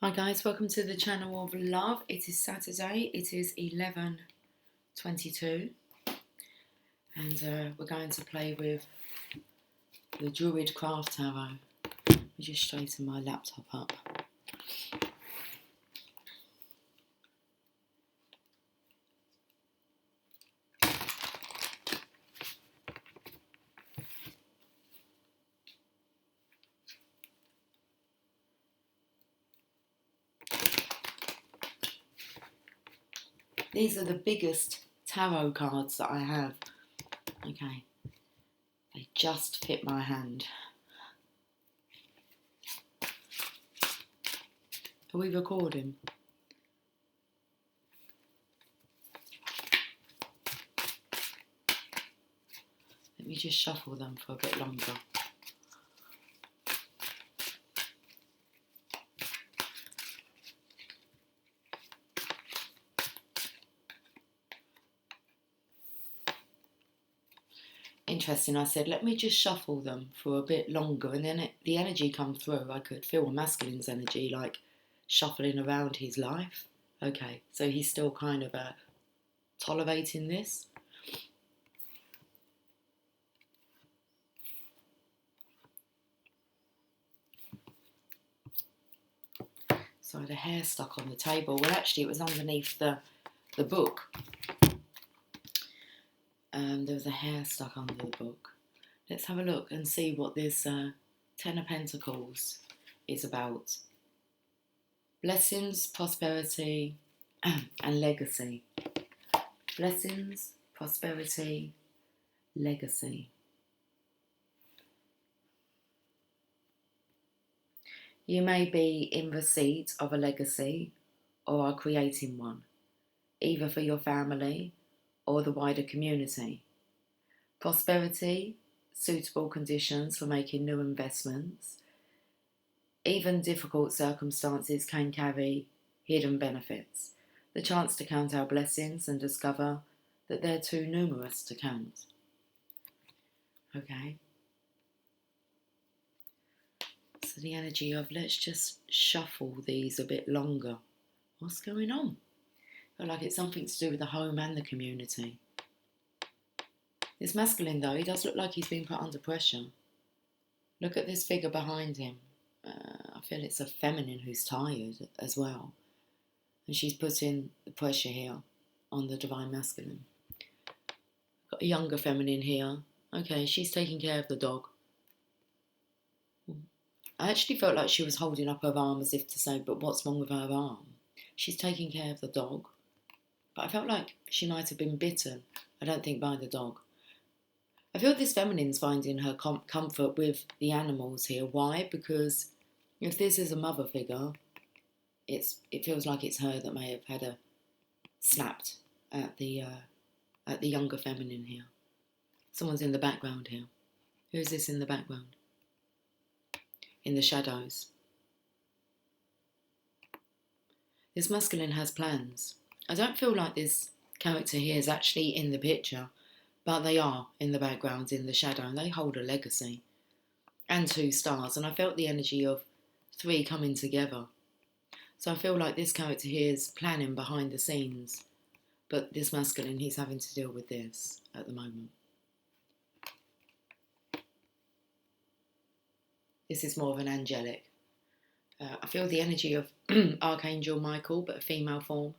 Hi guys, welcome to the channel of love. It is Saturday, it is 11:22 and we're going to play with the Druid Craft Tarot. Let me just straighten my laptop up. These are the biggest tarot cards that I have. Okay, they just fit my hand. Are we recording? Let me just shuffle them for a bit longer. Interesting, I said, let me just shuffle them for a bit longer, and then the energy come through. I could feel a masculine's energy, like shuffling around his life. Okay, so he's still kind of tolerating this. So the hair stuck on the table. Well, actually, it was underneath the book. There was a hair stuck under the book. Let's have a look and see what this Ten of Pentacles is about. Blessings, prosperity, and legacy. Blessings, prosperity, legacy. You may be in receipt of a legacy or are creating one, either for your family or the wider community. Prosperity, suitable conditions for making new investments. Even difficult circumstances can carry hidden benefits. The chance to count our blessings and discover that they're too numerous to count. Okay. So the energy of let's just shuffle these a bit longer. What's going on? I feel like it's something to do with the home and the community. This masculine though, he does look like he's been put under pressure. Look at this figure behind him. I feel it's a feminine who's tired as well. And she's putting the pressure here on the divine masculine. Got a younger feminine here. Okay, she's taking care of the dog. I actually felt like she was holding up her arm as if to say, but what's wrong with her arm? She's taking care of the dog. But I felt like she might have been bitten. I don't think by the dog. I feel this feminine's finding her comfort with the animals here. Why? Because if this is a mother figure, it feels like it's her that may have had a snapped at the younger feminine here. Someone's in the background here. Who's this in the background? In the shadows. This masculine has plans. I don't feel like this character here is actually in the picture, but they are in the background, in the shadow, and they hold a legacy. And 2 stars, and I felt the energy of 3 coming together. So I feel like this character here is planning behind the scenes, but this masculine, he's having to deal with this at the moment. This is more of an angelic. I feel the energy of Archangel Michael, but a female form.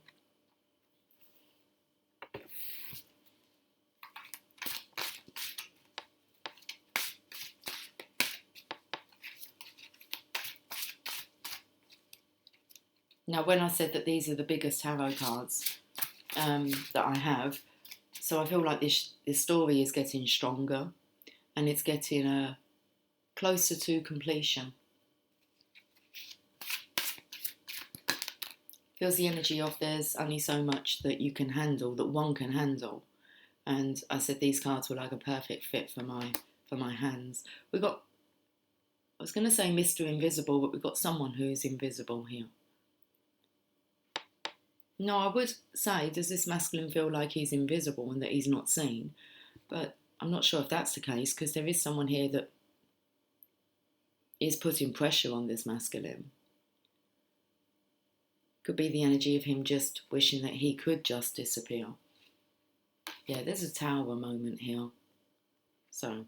Now, when I said that these are the biggest tarot cards that I have, so I feel like this story is getting stronger and it's getting closer to completion. Feels the energy of there's only so much that you can handle, that one can handle. And I said these cards were like a perfect fit for my hands. I was going to say Mr. Invisible, but we've got someone who's invisible here. No, I would say, does this masculine feel like he's invisible and that he's not seen? But I'm not sure if that's the case, because there is someone here that is putting pressure on this masculine. Could be the energy of him just wishing that he could just disappear. Yeah, there's a Tower moment here. So,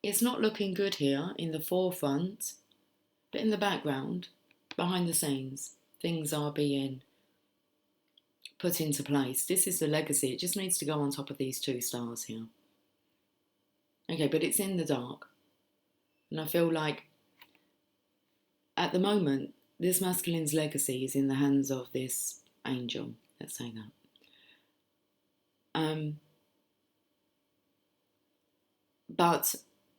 it's not looking good here in the forefront, but in the background, behind the scenes, things are being put into place. This is the legacy. It just needs to go on top of these 2 stars here. Okay, but it's in the dark. And I feel like at the moment, this masculine's legacy is in the hands of this angel. Let's say that. But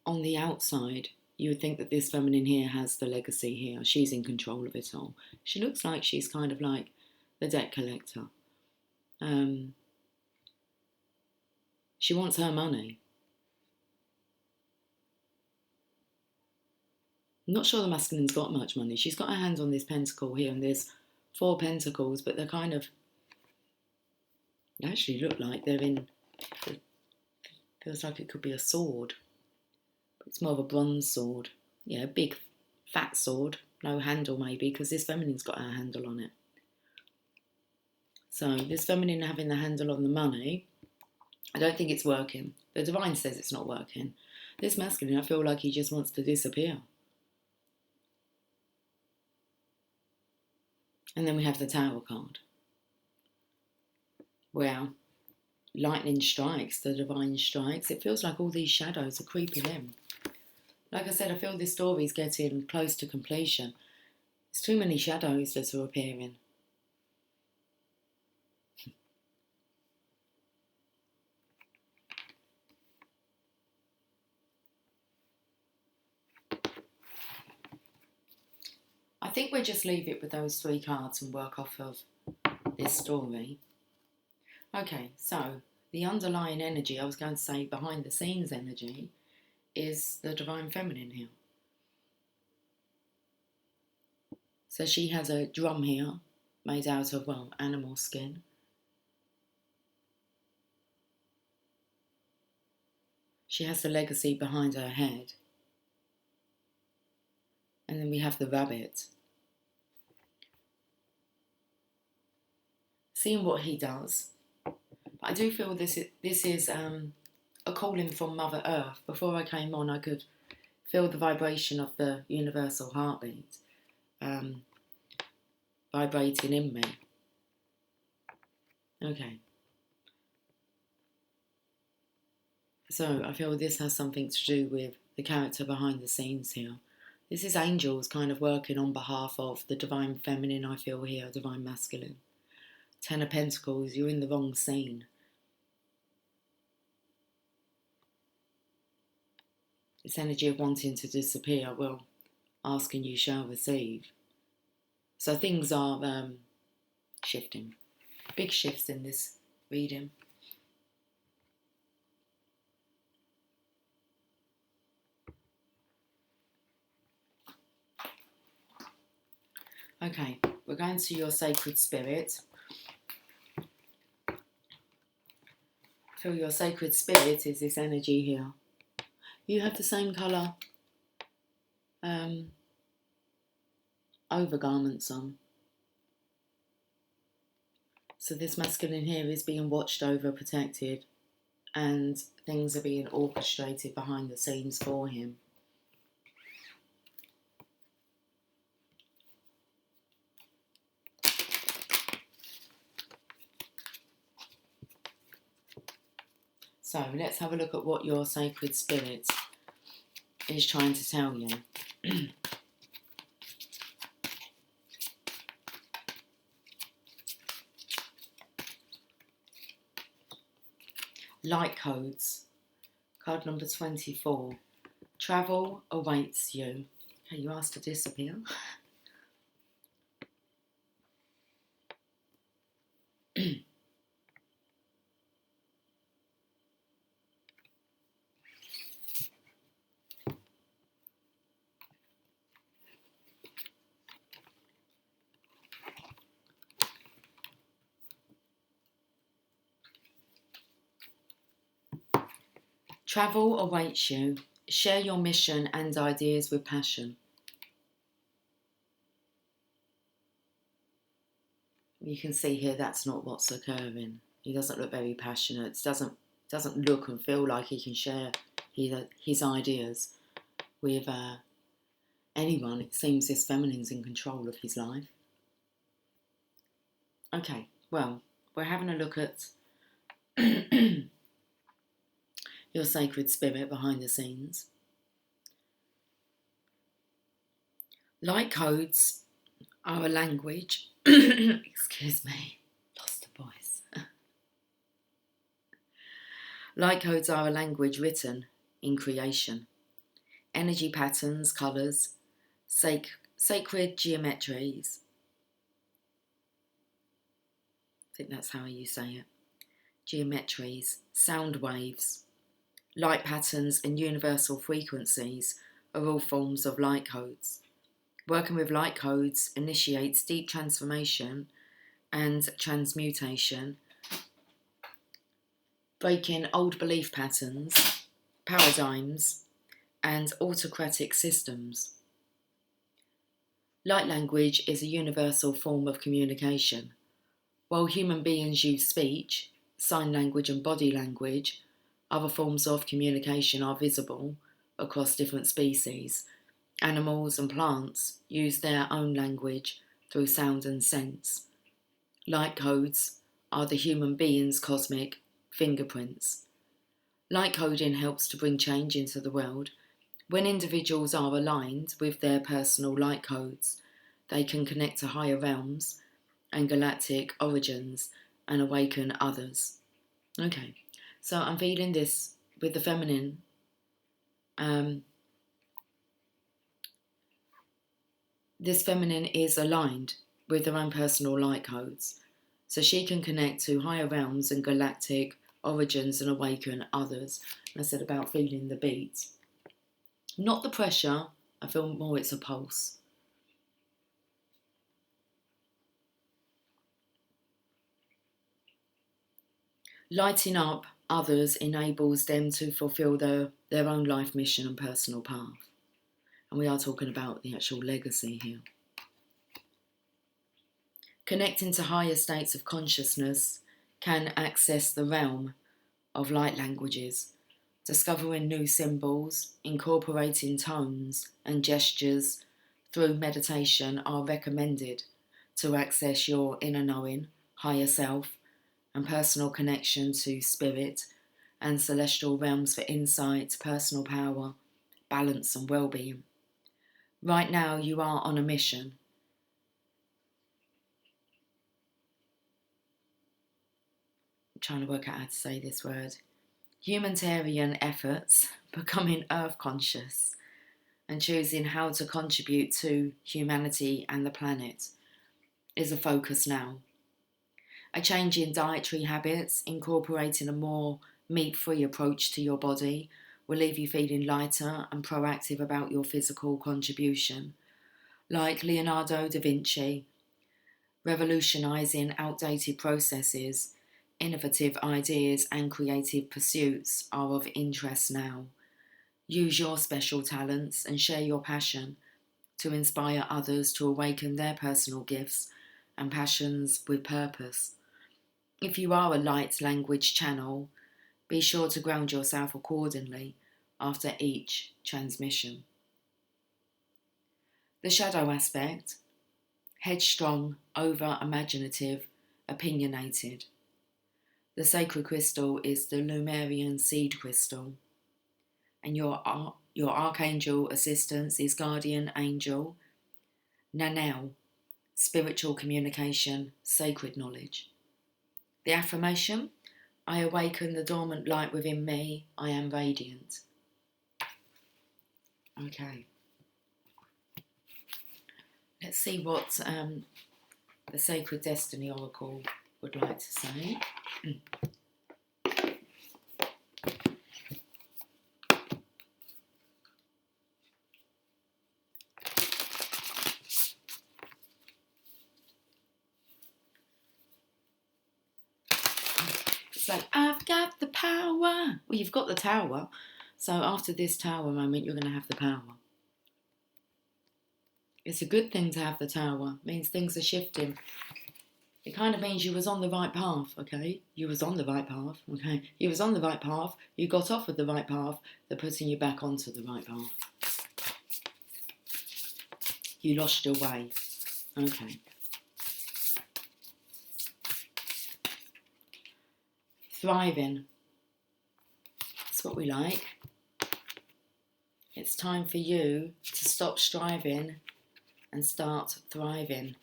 on the outside, you would think that this feminine here has the legacy here. She's in control of it all. She looks like she's kind of like the debt collector. She wants her money. I'm not sure the masculine's got much money. She's got her hand on this pentacle here, and there's 4 pentacles, but they're kind of, they actually look like they're in, it feels like it could be a sword. But it's more of a bronze sword. Yeah, a big, fat sword. No handle maybe, because this feminine's got her handle on it. So this feminine having the handle on the money, I don't think it's working. The divine says it's not working. This masculine, I feel like he just wants to disappear. And then we have the Tower card, where lightning strikes, the divine strikes. It feels like all these shadows are creeping in. Like I said, I feel this story is getting close to completion. There's too many shadows that are appearing. I think we'll just leave it with those 3 cards and work off of this story. Okay, so the underlying energy, I was going to say behind the scenes energy, is the divine feminine here. So she has a drum here made out of, well, animal skin. She has the legacy behind her head. And then we have the rabbit. Seeing what he does. But I do feel this is a calling from Mother Earth. Before I came on, I could feel the vibration of the universal heartbeat vibrating in me. Okay. So I feel this has something to do with the character behind the scenes here. This is angels kind of working on behalf of the divine feminine, I feel here, divine masculine. 10 of Pentacles, you're in the wrong scene. This energy of wanting to disappear, well, ask and you shall receive. So things are shifting. Big shifts in this reading. Okay, we're going to your sacred spirit. Feel your sacred spirit is this energy here. You have the same colour overgarments on. So this masculine here is being watched over, protected, and things are being orchestrated behind the scenes for him. So let's have a look at what your sacred spirit is trying to tell you. Light codes. Card number 24. Travel awaits you. Okay, you asked to disappear. Travel awaits you. Share your mission and ideas with passion. You can see here that's not what's occurring. He doesn't look very passionate. Doesn't look and feel like he can share his ideas with anyone. It seems this feminine's in control of his life. Okay, well, we're having a look at your sacred spirit behind the scenes. Light codes are a language. Excuse me, lost the voice. Light codes are a language written in creation. Energy patterns, colours, sacred geometries. I think that's how you say it. Geometries, sound waves, light patterns and universal frequencies are all forms of light codes. Working with light codes initiates deep transformation and transmutation, breaking old belief patterns, paradigms, and autocratic systems. Light language is a universal form of communication. While human beings use speech, sign language and body language, other forms of communication are visible across different species. Animals and plants use their own language through sound and sense. Light codes are the human being's cosmic fingerprints. Light coding helps to bring change into the world. When individuals are aligned with their personal light codes, they can connect to higher realms and galactic origins and awaken others. Okay, so I'm feeling this with the feminine. This feminine is aligned with their own personal light codes, so she can connect to higher realms and galactic origins and awaken others. And I said about feeling the beat. Not the pressure, I feel more it's a pulse. Lighting up others enables them to fulfill their own life mission and personal path. And we are talking about the actual legacy here. Connecting to higher states of consciousness can access the realm of light languages, discovering new symbols, incorporating tones and gestures through meditation are recommended to access your inner knowing, higher self, and personal connection to spirit and celestial realms for insight, personal power, balance and well-being. Right now you are on a mission. I'm trying to work out how to say this word. Humanitarian efforts, becoming earth conscious and choosing how to contribute to humanity and the planet is a focus now. A change in dietary habits, incorporating a more meat-free approach to your body, will leave you feeling lighter and proactive about your physical contribution. Like Leonardo da Vinci, revolutionising outdated processes, innovative ideas and creative pursuits are of interest now. Use your special talents and share your passion to inspire others to awaken their personal gifts and passions with purpose. If you are a light language channel, be sure to ground yourself accordingly after each transmission. The shadow aspect, headstrong, over-imaginative, opinionated. The sacred crystal is the Lemurian seed crystal, and your archangel assistance is guardian angel Nanel, spiritual communication, sacred knowledge. The affirmation, I awaken the dormant light within me, I am radiant. Okay. Let's see what the Sacred Destiny Oracle would like to say. It's like, I've got the power. Well, you've got the tower. So after this tower moment, you're going to have the power. It's a good thing to have the tower. It means things are shifting. It kind of means you was on the right path, okay? You was on the right path, okay? You was on the right path, you got off of the right path, they're putting you back onto the right path. You lost your way, okay. Thriving, that's what we like. It's time for you to stop striving and start thriving.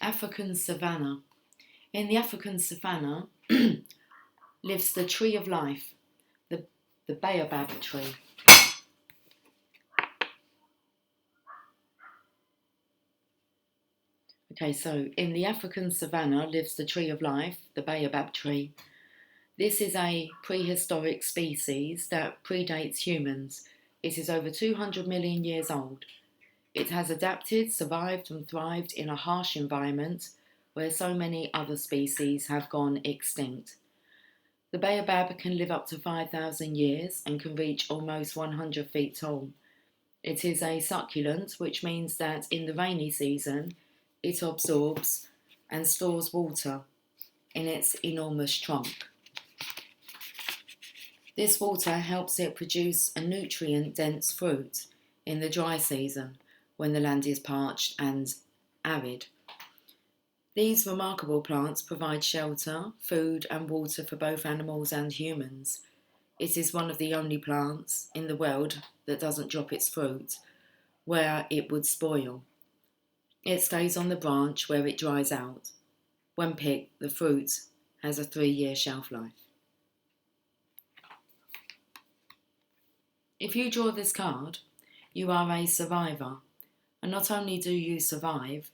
African savannah. In the African savannah lives the tree of life, the baobab tree. Okay, so in the African savannah lives the tree of life, the baobab tree. This is a prehistoric species that predates humans. It is over 200 million years old. It has adapted, survived and thrived in a harsh environment where so many other species have gone extinct. The baobab can live up to 5,000 years and can reach almost 100 feet tall. It is a succulent, which means that in the rainy season, it absorbs and stores water in its enormous trunk. This water helps it produce a nutrient-dense fruit in the dry season when the land is parched and arid. These remarkable plants provide shelter, food and water for both animals and humans. It is one of the only plants in the world that doesn't drop its fruit where it would spoil. It stays on the branch where it dries out. When picked, the fruit has a 3-year shelf life. If you draw this card, you are a survivor. And not only do you survive,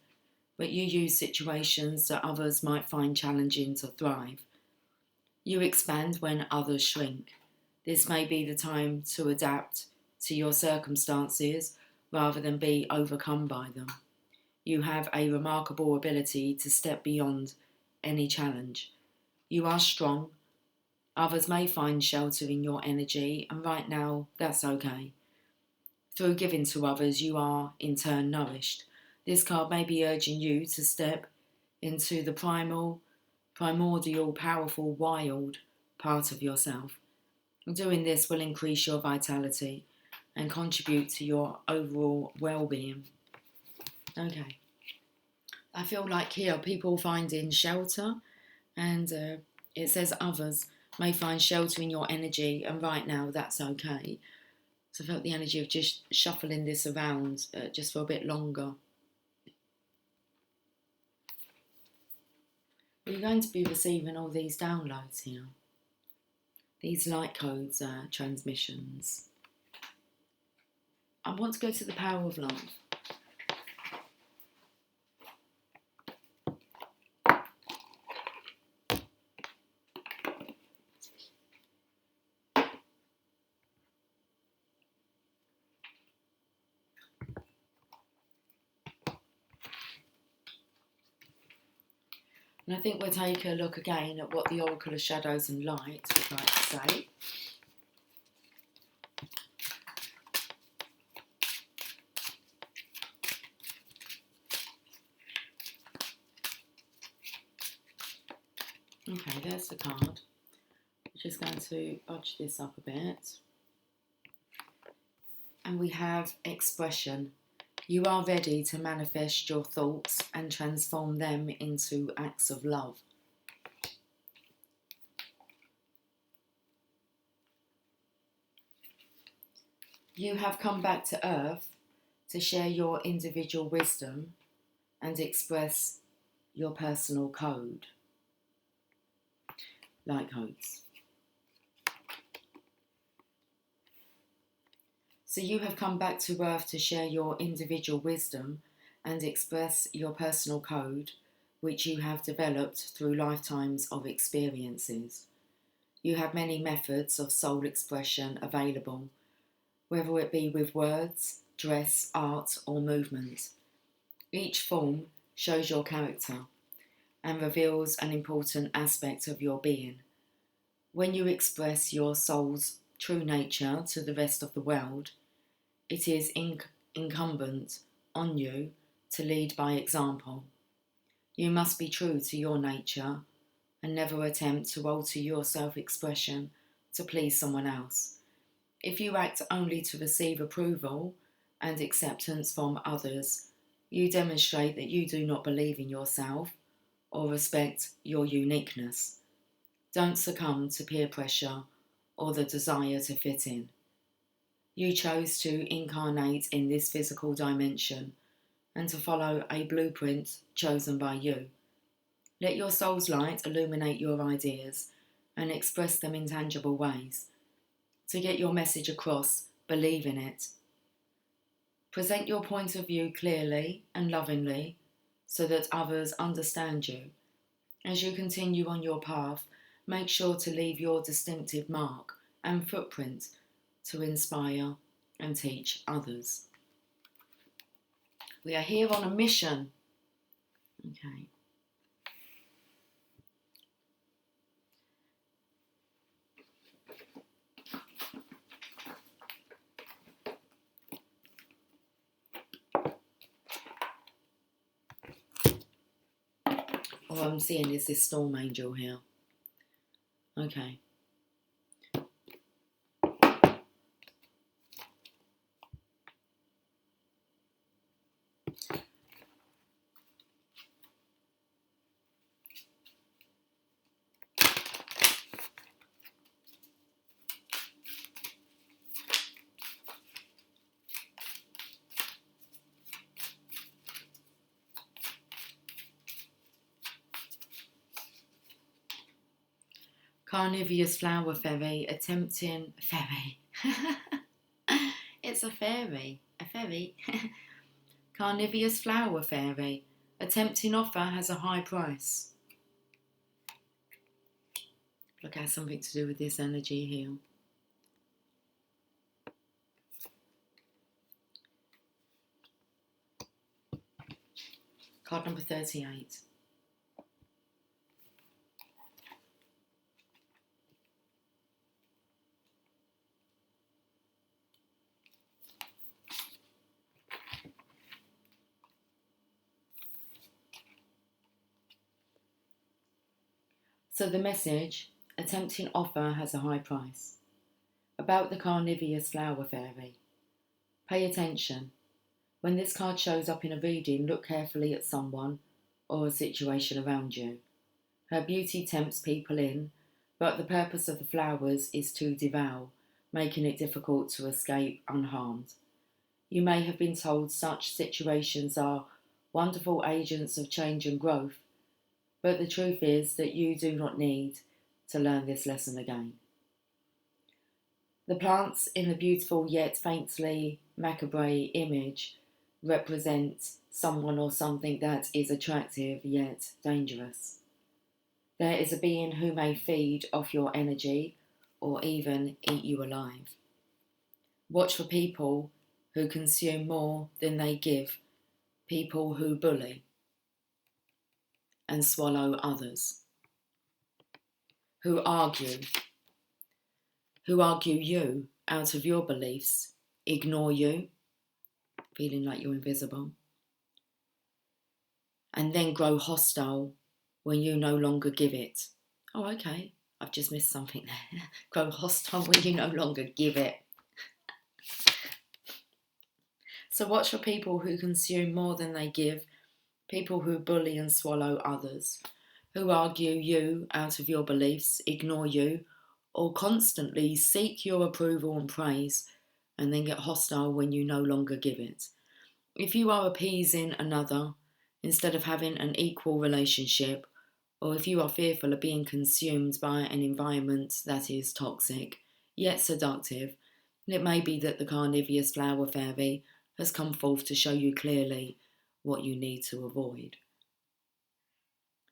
but you use situations that others might find challenging to thrive. You expand when others shrink. This may be the time to adapt to your circumstances rather than be overcome by them. You have a remarkable ability to step beyond any challenge. You are strong. Others may find shelter in your energy, and right now, that's okay. Through giving to others, you are in turn nourished. This card may be urging you to step into the primordial, powerful, wild part of yourself. Doing this will increase your vitality and contribute to your overall well-being. Okay. I feel like here people finding shelter, and it says others may find shelter in your energy, and right now that's okay. So I felt the energy of just shuffling this around just for a bit longer. You're going to be receiving all these downloads here. These light codes transmissions. I want to go to the power of love. And I think we'll take a look again at what the Oracle of Shadows and Light would like to say. Okay, there's the card. I'm just going to budge this up a bit. And we have expression. You are ready to manifest your thoughts and transform them into acts of love. You have come back to Earth to share your individual wisdom and express your personal code. Light codes. So you have come back to Earth to share your individual wisdom and express your personal code, which you have developed through lifetimes of experiences. You have many methods of soul expression available, whether it be with words, dress, art, or movement. Each form shows your character. and reveals an important aspect of your being. When you express your soul's true nature to the rest of the world, it is incumbent on you to lead by example. You must be true to your nature and never attempt to alter your self-expression to please someone else. If you act only to receive approval and acceptance from others, you demonstrate that you do not believe in yourself or respect your uniqueness. Don't succumb to peer pressure or the desire to fit in. You chose to incarnate in this physical dimension and to follow a blueprint chosen by you. Let your soul's light illuminate your ideas and express them in tangible ways. To get your message across, believe in it. Present your point of view clearly and lovingly so that others understand you. As you continue on your path, make sure to leave your distinctive mark and footprint to inspire and teach others. We are here on a mission. Okay. All I'm seeing is this storm angel here. Okay. Carnivorous flower fairy attempting fairy. It's a fairy. A fairy. Carnivorous flower fairy. A tempting offer has a high price. Look, it has something to do with this energy here. Card number 38. So the message, a tempting offer has a high price. About the carnivorous flower fairy. Pay attention. When this card shows up in a reading, look carefully at someone or a situation around you. Her beauty tempts people in, but the purpose of the flowers is to devour, making it difficult to escape unharmed. You may have been told such situations are wonderful agents of change and growth, but the truth is that you do not need to learn this lesson again. The plants in the beautiful yet faintly macabre image represent someone or something that is attractive yet dangerous. There is a being who may feed off your energy or even eat you alive. Watch for people who consume more than they give, people who bully and swallow others, who argue you out of your beliefs, ignore you, feeling like you're invisible, and then grow hostile when you no longer give it. Oh, okay, I've just missed something there. Grow hostile when you no longer give it. So watch for people who consume more than they give, people who bully and swallow others, who argue you out of your beliefs, ignore you, or constantly seek your approval and praise, and then get hostile when you no longer give it. If you are appeasing another instead of having an equal relationship, or if you are fearful of being consumed by an environment that is toxic, yet seductive, it may be that the carnivorous flower fairy has come forth to show you clearly what you need to avoid.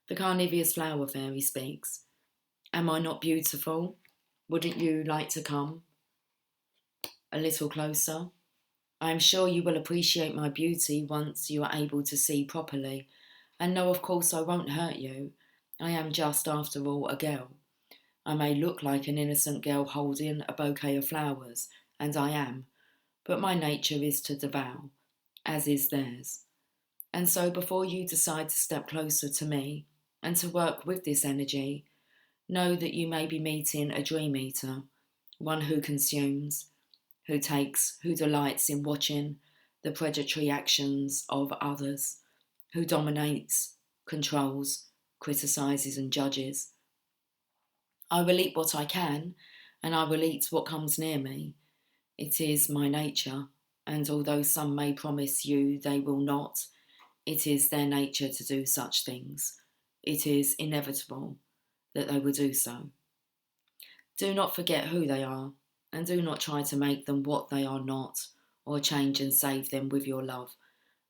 The carnivorous flower fairy speaks. Am I not beautiful? Wouldn't you like to come a little closer? I am sure you will appreciate my beauty once you are able to see properly. And no, of course, I won't hurt you. I am just, after all, a girl. I may look like an innocent girl holding a bouquet of flowers, and I am, but my nature is to devour, as is theirs. And so before you decide to step closer to me and to work with this energy, know that you may be meeting a dream eater, one who consumes, who takes, who delights in watching the predatory actions of others, who dominates, controls, criticises, and judges. I will eat what I can, and I will eat what comes near me. It is my nature, and although some may promise you they will not, it is their nature to do such things. It is inevitable that they will do so. Do not forget who they are, and do not try to make them what they are not, or change and save them with your love.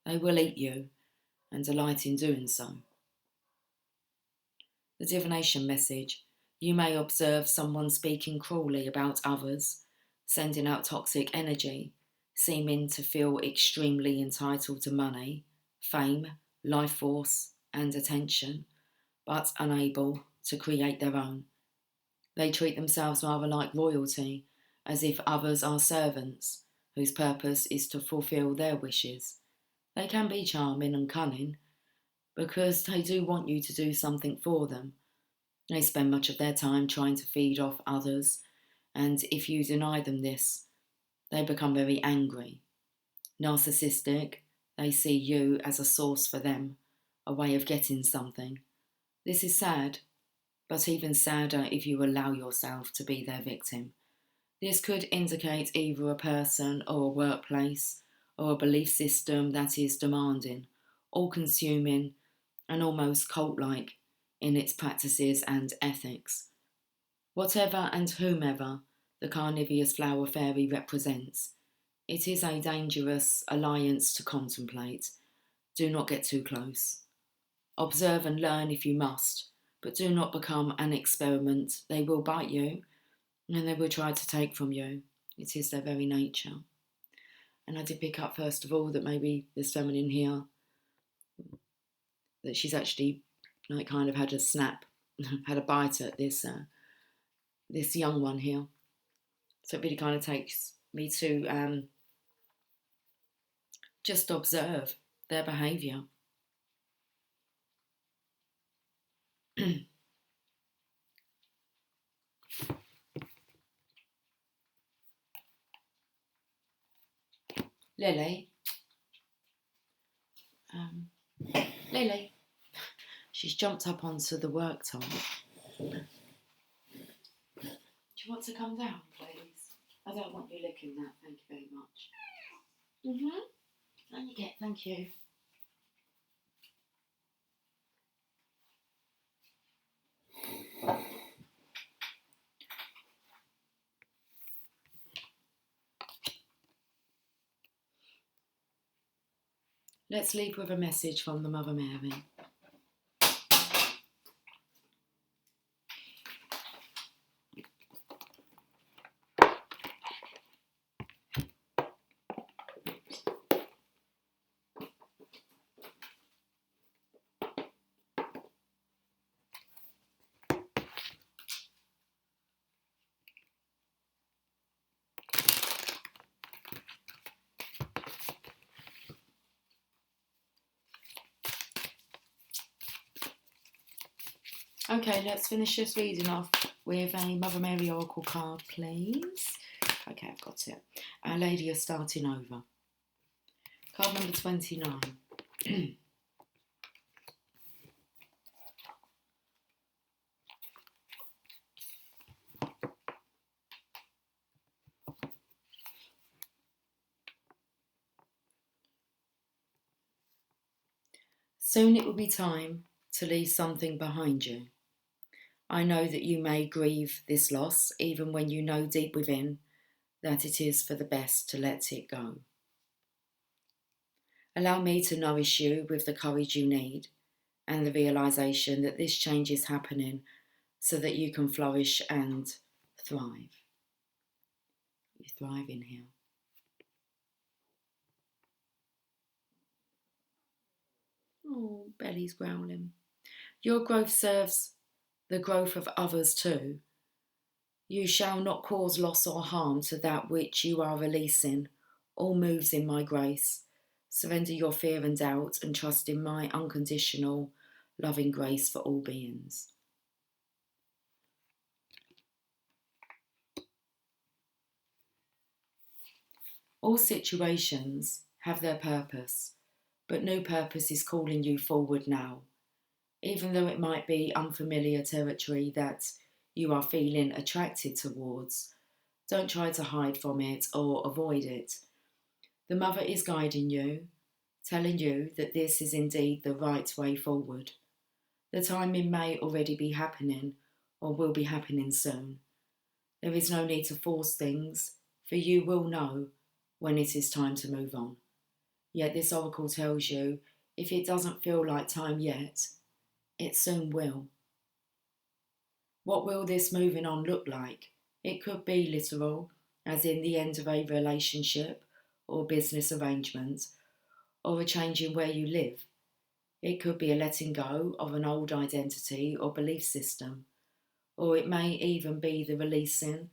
They will eat you, and delight in doing so. The divination message. You may observe someone speaking cruelly about others, sending out toxic energy, seeming to feel extremely entitled to money, fame, life force, and attention, but unable to create their own. They treat themselves rather like royalty, as if others are servants, whose purpose is to fulfill their wishes. They can be charming and cunning, because they do want you to do something for them. They spend much of their time trying to feed off others, and if you deny them this, they become very angry. Narcissistic, they see you as a source for them, a way of getting something. This is sad, but even sadder if you allow yourself to be their victim. This could indicate either a person or a workplace or a belief system that is demanding, all-consuming, and almost cult-like in its practices and ethics. Whatever and whomever the carnivorous flower fairy represents, it is a dangerous alliance to contemplate. Do not get too close. Observe and learn if you must, but do not become an experiment. They will bite you, and they will try to take from you. It is their very nature. And I did pick up, first of all, that maybe this feminine here, that she's actually like kind of had a snap, had a bite at this young one here. So it really kind of takes me to just observe their behaviour. Lily. Lily. She's jumped up onto the work tile. Do you want to come down, please? I don't want you licking that, thank you very much. And you get, thank you. Let's leave with a message from the Mother Mary. Okay, let's finish this reading off with a Mother Mary Oracle card, please. Okay, I've got it. Our Lady of Starting Over. Card number 29. Soon it will be time to leave something behind you. I know that you may grieve this loss, even when you know deep within that it is for the best to let it go. Allow me to nourish you with the courage you need and the realisation that this change is happening so that you can flourish and thrive. You thrive in here. Oh, Belly's growling. Your growth serves the growth of others too. You shall not cause loss or harm to that which you are releasing. All moves in my grace. Surrender your fear and doubt and trust in my unconditional, loving grace for all beings. All situations have their purpose, but no purpose is calling you forward now. Even though it might be unfamiliar territory that you are feeling attracted towards, don't try to hide from it or avoid it. The Mother is guiding you, telling you that this is indeed the right way forward. The timing may already be happening or will be happening soon. There is no need to force things, for you will know when it is time to move on. Yet this oracle tells you, if it doesn't feel like time yet, it soon will. What will this moving on look like? It could be literal, as in the end of a relationship or business arrangement, or a change in where you live. It could be a letting go of an old identity or belief system, or it may even be the releasing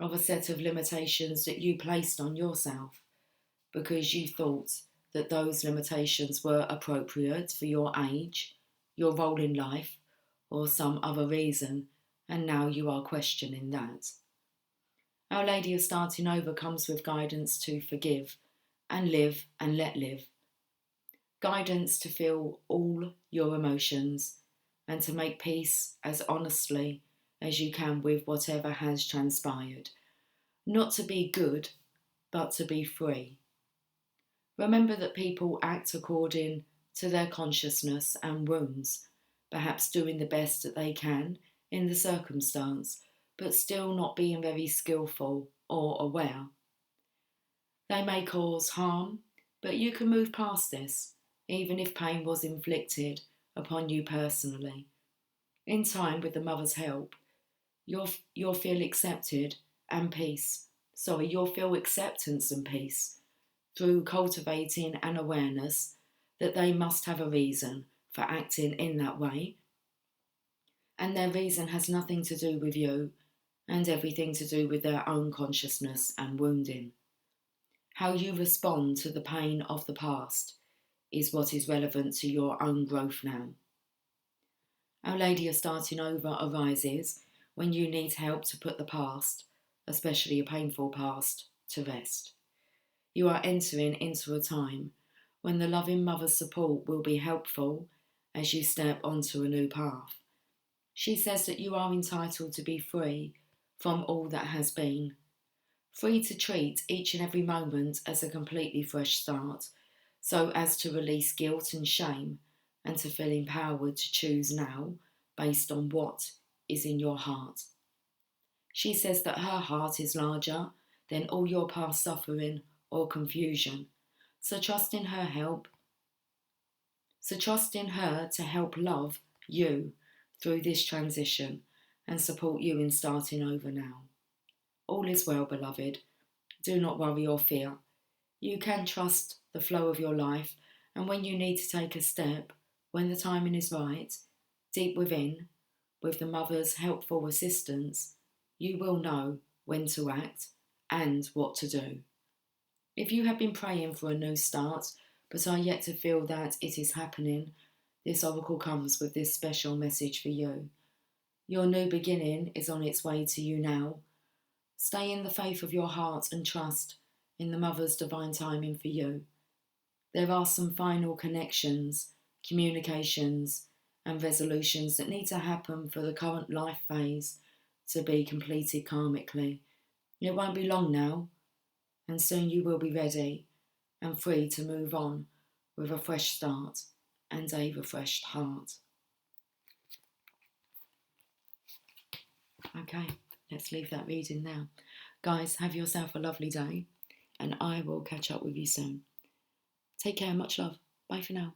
of a set of limitations that you placed on yourself because you thought that those limitations were appropriate for your age, your role in life, or some other reason, and now you are questioning that. Our Lady of Starting Over comes with guidance to forgive and live and let live. Guidance to feel all your emotions and to make peace as honestly as you can with whatever has transpired. Not to be good, but to be free. Remember that people act according to their consciousness and wounds, perhaps doing the best that they can in the circumstance, but still not being very skillful or aware. They may cause harm, but you can move past this, even if pain was inflicted upon you personally. In time, with the Mother's help, you'll feel accepted and peace. You'll feel acceptance and peace through cultivating an awareness that they must have a reason for acting in that way. And their reason has nothing to do with you and everything to do with their own consciousness and wounding. How you respond to the pain of the past is what is relevant to your own growth now. Our Lady of Starting Over arises when you need help to put the past, especially a painful past, to rest. You are entering into a time when the loving Mother's support will be helpful as you step onto a new path. She says that you are entitled to be free from all that has been, free to treat each and every moment as a completely fresh start, so as to release guilt and shame and to feel empowered to choose now based on what is in your heart. She says that her heart is larger than all your past suffering or confusion, so trust in her help. So trust in her to help love you through this transition and support you in starting over now. All is well, beloved. Do not worry or fear. You can trust the flow of your life, and when you need to take a step, when the timing is right, deep within, with the Mother's helpful assistance, you will know when to act and what to do. If you have been praying for a new start, but are yet to feel that it is happening, this oracle comes with this special message for you. Your new beginning is on its way to you now. Stay in the faith of your heart and trust in the Mother's divine timing for you. There are some final connections, communications, and resolutions that need to happen for the current life phase to be completed karmically. It won't be long now, and soon you will be ready and free to move on with a fresh start and a refreshed heart. Okay, let's leave that reading now. Guys, have yourself a lovely day, and I will catch up with you soon. Take care, much love. Bye for now.